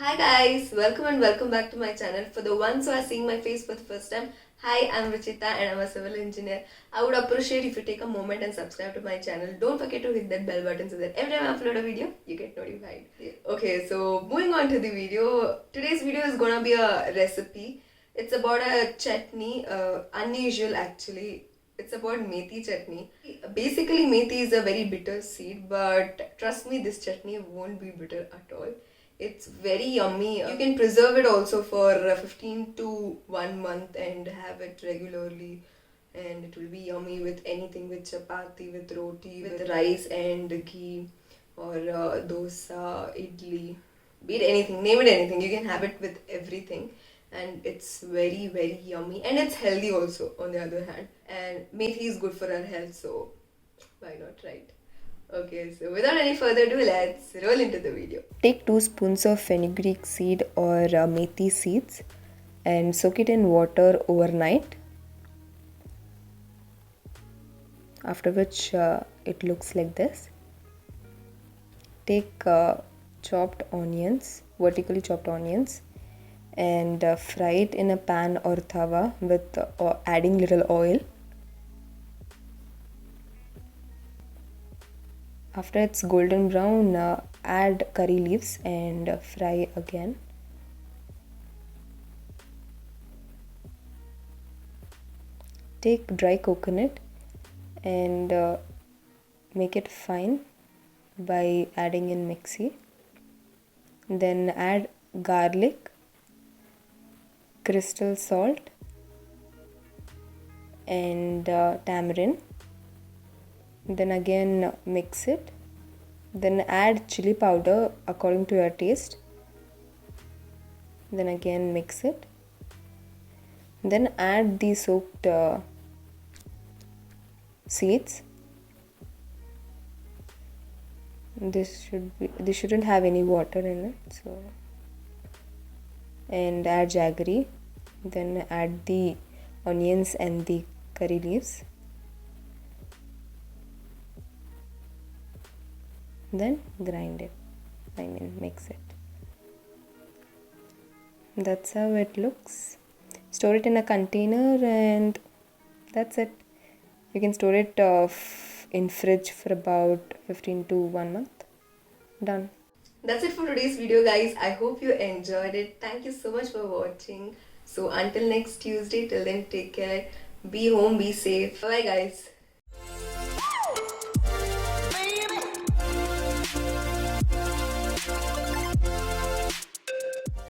Hi guys, welcome and welcome back to my channel. For the ones who are seeing my face for the first time, hi, I'm Ruchitha and I'm a civil engineer. I would appreciate if you take a moment and subscribe to my channel. Don't forget to hit that bell button so that every time I upload a video, you get notified. Okay, so moving on to the video. Today's video is gonna be a recipe. It's about a chutney, unusual actually. It's about Methi Chutney. Basically, Methi is a very bitter seed, but trust me, this chutney won't be bitter at all. It's very yummy. You can preserve it also for 15 to 1 month and have it regularly, and it will be yummy with anything, with chapati, with roti, with rice and ghee, or dosa, idli, be it anything, name it anything. You can have it with everything, and it's very yummy, and it's healthy also on the other hand. And methi is good for our health, so why not, right? Okay, so without any further ado, let's roll into the video. Take 2 spoons of fenugreek seed or methi seeds and soak it in water overnight. After which it looks like this. Take chopped onions, vertically chopped onions, and fry it in a pan or tawa with adding little oil. After it's golden brown, add curry leaves and fry again. Take dry coconut and make it fine by adding in mixie. Then add garlic, crystal salt, and tamarind. Then again mix it. Then add chili powder according to your taste. Then again mix it. Then add the soaked seeds. This shouldn't have any water in it. So, and add jaggery. Then add the onions and the curry leaves. Then grind it, mix it. That's how it looks. Store it in a container and that's it. You can store it in fridge for about 15 to 1 month. Done. That's it for today's video, guys. I hope you enjoyed it. Thank you so much for watching. So until next Tuesday, till then, take care. Be home, be safe. Bye guys.